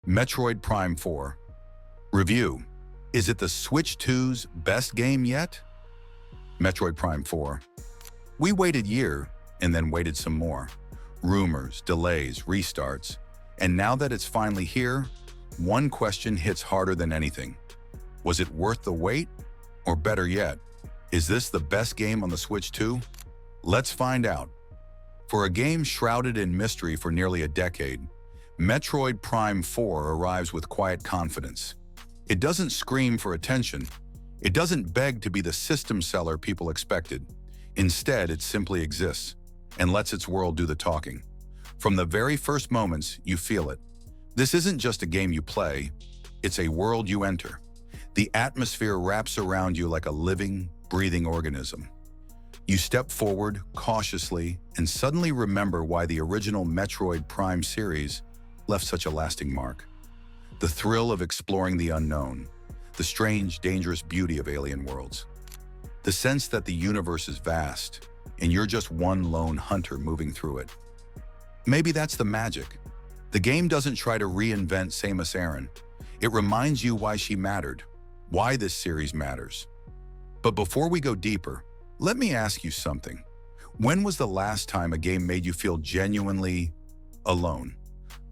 Metroid Prime 4. Review. Is it the Switch 2's best game yet? Metroid Prime 4. We waited a year and then waited some more. Rumors, delays, restarts. And now that it's finally here, one question hits harder than anything. Was it worth the wait? Or better yet, is this the best game on the Switch 2? Let's find out. For a game shrouded in mystery for nearly a decade, Metroid Prime 4 arrives with quiet confidence. It doesn't scream for attention. It doesn't beg to be the system seller people expected. Instead, it simply exists and lets its world do the talking. From the very first moments, you feel it. This isn't just a game you play, it's a world you enter. The atmosphere wraps around you like a living, breathing organism. You step forward cautiously and suddenly remember why the original Metroid Prime series left such a lasting mark. The thrill of exploring the unknown, the strange, dangerous beauty of alien worlds, the sense that the universe is vast and you're just one lone hunter moving through it. Maybe that's the magic. The game doesn't try to reinvent Samus Aran. It reminds you why she mattered, why this series matters. But before we go deeper, let me ask you something. When was the last time a game made you feel genuinely alone?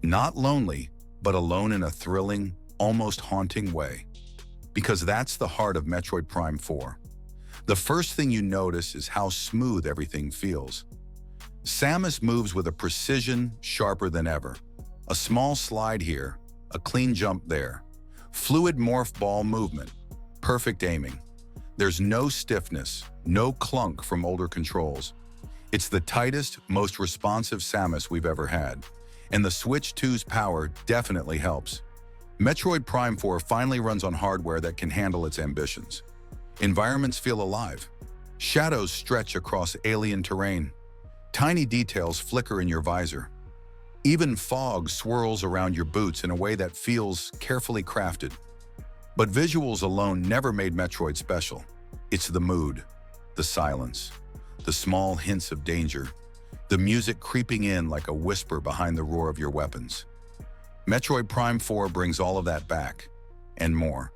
Not lonely, but alone in a thrilling, almost haunting way. Because that's the heart of Metroid Prime 4. The first thing you notice is how smooth everything feels. Samus moves with a precision sharper than ever. A small slide here, a clean jump there. Fluid morph ball movement, perfect aiming. There's no stiffness, no clunk from older controls. It's the tightest, most responsive Samus we've ever had. And the Switch 2's power definitely helps. Metroid Prime 4 finally runs on hardware that can handle its ambitions. Environments feel alive. Shadows stretch across alien terrain. Tiny details flicker in your visor. Even fog swirls around your boots in a way that feels carefully crafted. But visuals alone never made Metroid special. It's the mood, the silence, the small hints of danger, the music creeping in like a whisper behind the roar of your weapons. Metroid Prime 4 brings all of that back, and more.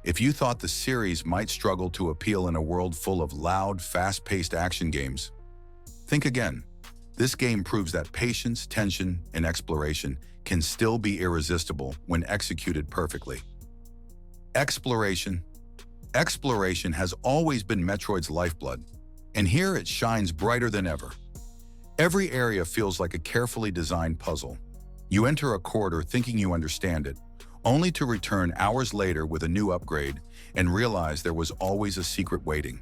If you thought the series might struggle to appeal in a world full of loud, fast-paced action games, think again. This game proves that patience, tension, and exploration can still be irresistible when executed perfectly. Exploration. Exploration has always been Metroid's lifeblood, and here it shines brighter than ever. Every area feels like a carefully designed puzzle. You enter a corridor thinking you understand it, only to return hours later with a new upgrade and realize there was always a secret waiting.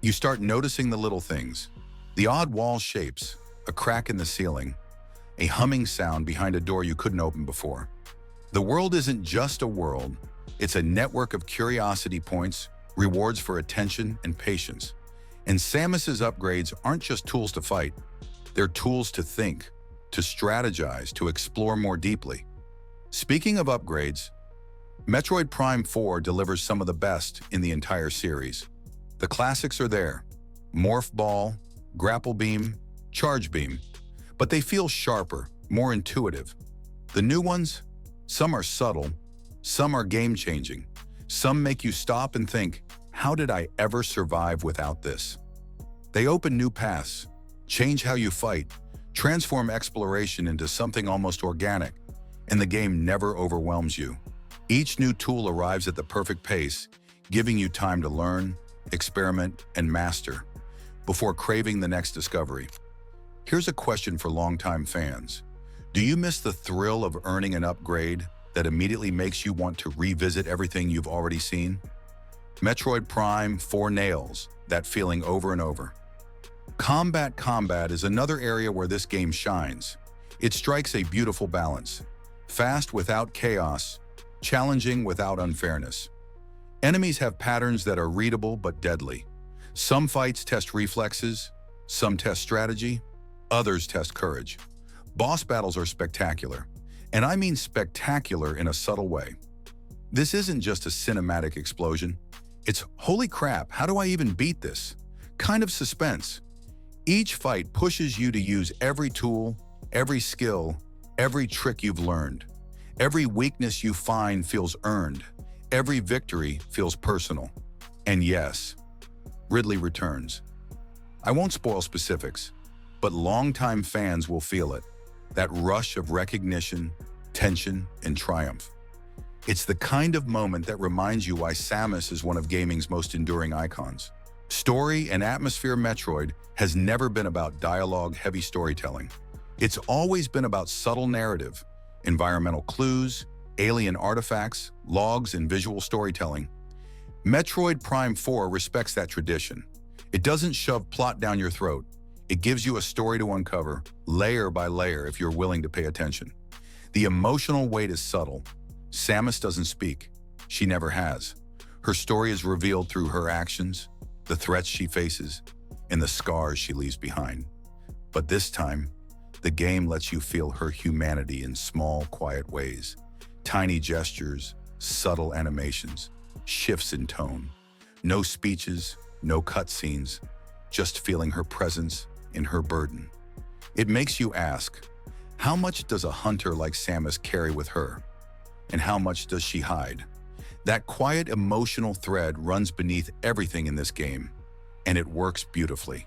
You start noticing the little things, the odd wall shapes, a crack in the ceiling, a humming sound behind a door you couldn't open before. The world isn't just a world, it's a network of curiosity points, rewards for attention and patience. And Samus's upgrades aren't just tools to fight, they're tools to think, to strategize, to explore more deeply. Speaking of upgrades, Metroid Prime 4 delivers some of the best in the entire series. The classics are there: Morph Ball, Grapple Beam, Charge Beam, but they feel sharper, more intuitive. The new ones, some are subtle, some are game-changing, some make you stop and think, how did I ever survive without this? They open new paths, change how you fight, transform exploration into something almost organic, and the game never overwhelms you. Each new tool arrives at the perfect pace, giving you time to learn, experiment, and master before craving the next discovery. Here's a question for longtime fans. Do you miss the thrill of earning an upgrade that immediately makes you want to revisit everything you've already seen? Metroid Prime 4 nails that feeling over and over. Combat is another area where this game shines. It strikes a beautiful balance. Fast without chaos, challenging without unfairness. Enemies have patterns that are readable but deadly. Some fights test reflexes, some test strategy, others test courage. Boss battles are spectacular, and I mean spectacular in a subtle way. This isn't just a cinematic explosion. It's, holy crap, how do I even beat this? Kind of suspense. Each fight pushes you to use every tool, every skill, every trick you've learned. Every weakness you find feels earned. Every victory feels personal. And yes, Ridley returns. I won't spoil specifics, but longtime fans will feel it. That rush of recognition, tension, and triumph. It's the kind of moment that reminds you why Samus is one of gaming's most enduring icons. Story and atmosphere Metroid has never been about dialogue-heavy storytelling. It's always been about subtle narrative, environmental clues, alien artifacts, logs, and visual storytelling. Metroid Prime 4 respects that tradition. It doesn't shove plot down your throat. It gives you a story to uncover, layer by layer if you're willing to pay attention. The emotional weight is subtle. Samus doesn't speak. She never has. Her story is revealed through her actions, the threats she faces, and the scars she leaves behind. But this time, the game lets you feel her humanity in small, quiet ways. Tiny gestures, subtle animations, shifts in tone. No speeches, no cutscenes, just feeling her presence in her burden. It makes you ask, how much does a hunter like Samus carry with her? And how much does she hide? That quiet emotional thread runs beneath everything in this game, and it works beautifully.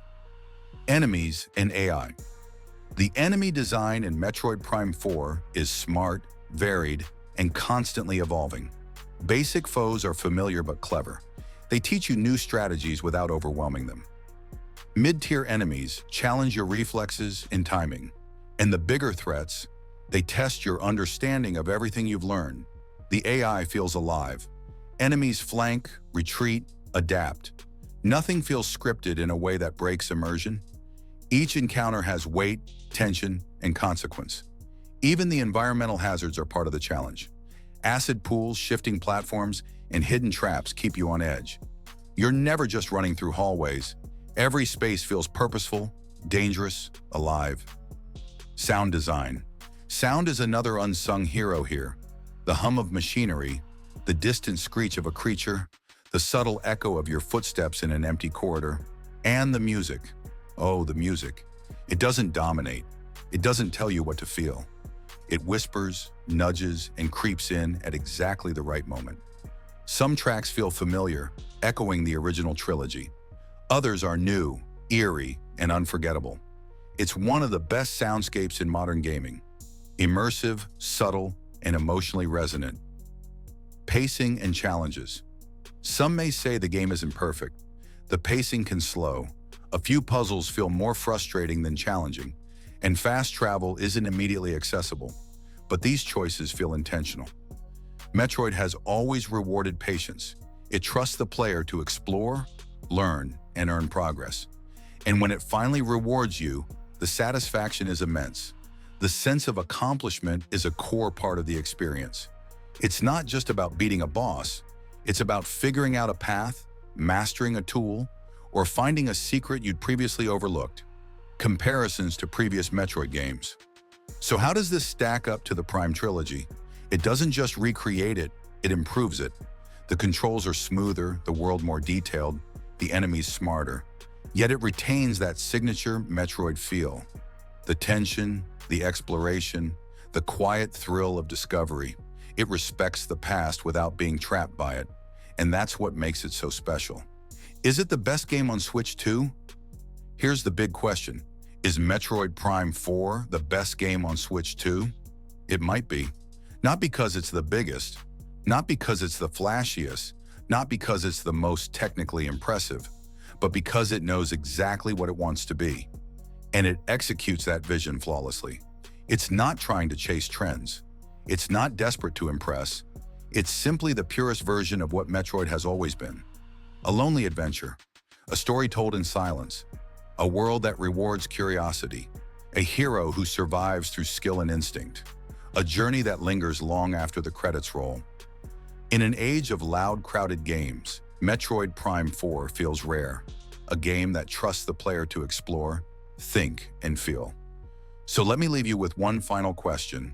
Enemies and AI. The enemy design in Metroid Prime 4 is smart, varied, and constantly evolving. Basic foes are familiar but clever. They teach you new strategies without overwhelming them. Mid-tier enemies challenge your reflexes and timing. And the bigger threats, they test your understanding of everything you've learned. The AI feels alive. Enemies flank, retreat, adapt. Nothing feels scripted in a way that breaks immersion. Each encounter has weight, tension, and consequence. Even the environmental hazards are part of the challenge. Acid pools, shifting platforms, and hidden traps keep you on edge. You're never just running through hallways. Every space feels purposeful, dangerous, alive. Sound design. Sound is another unsung hero here. The hum of machinery, the distant screech of a creature, the subtle echo of your footsteps in an empty corridor, and the music. Oh, the music. It doesn't dominate. It doesn't tell you what to feel. It whispers, nudges, and creeps in at exactly the right moment. Some tracks feel familiar, echoing the original trilogy. Others are new, eerie, and unforgettable. It's one of the best soundscapes in modern gaming. Immersive, subtle, and emotionally resonant. Pacing and challenges. Some may say the game isn't perfect. The pacing can slow. A few puzzles feel more frustrating than challenging, and fast travel isn't immediately accessible. But these choices feel intentional. Metroid has always rewarded patience. It trusts the player to explore, learn, and earn progress. And when it finally rewards you, the satisfaction is immense. The sense of accomplishment is a core part of the experience. It's not just about beating a boss. It's about figuring out a path, mastering a tool, or finding a secret you'd previously overlooked. Comparisons to previous Metroid games. So how does this stack up to the Prime Trilogy? It doesn't just recreate it, it improves it. The controls are smoother, the world more detailed, the enemies smarter. Yet it retains that signature Metroid feel. The tension, the exploration, the quiet thrill of discovery. It respects the past without being trapped by it. And that's what makes it so special. Is it the best game on Switch 2? Here's the big question. Is Metroid Prime 4 the best game on Switch 2? It might be. Not because it's the biggest, not because it's the flashiest, not because it's the most technically impressive, but because it knows exactly what it wants to be. And it executes that vision flawlessly. It's not trying to chase trends. It's not desperate to impress. It's simply the purest version of what Metroid has always been. A lonely adventure, a story told in silence, a world that rewards curiosity, a hero who survives through skill and instinct, a journey that lingers long after the credits roll. In an age of loud, crowded games, Metroid Prime 4 feels rare, a game that trusts the player to explore, think, and feel. So let me leave you with one final question.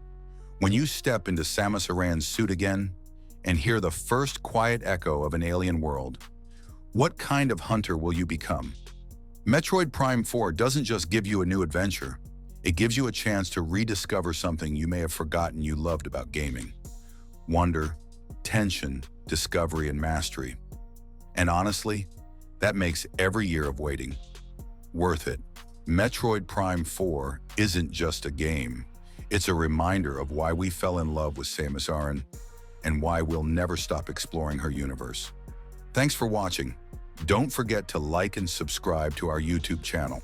When you step into Samus Aran's suit again and hear the first quiet echo of an alien world, what kind of hunter will you become? Metroid Prime 4 doesn't just give you a new adventure, It gives you a chance to rediscover something you may have forgotten you loved about gaming. Wonder, tension, discovery, and mastery. And honestly, that makes every year of waiting worth it. Metroid Prime 4 isn't just a game. It's a reminder of why we fell in love with Samus Aran and why we'll never stop exploring her universe. Thanks for watching. Don't forget to like and subscribe to our YouTube channel.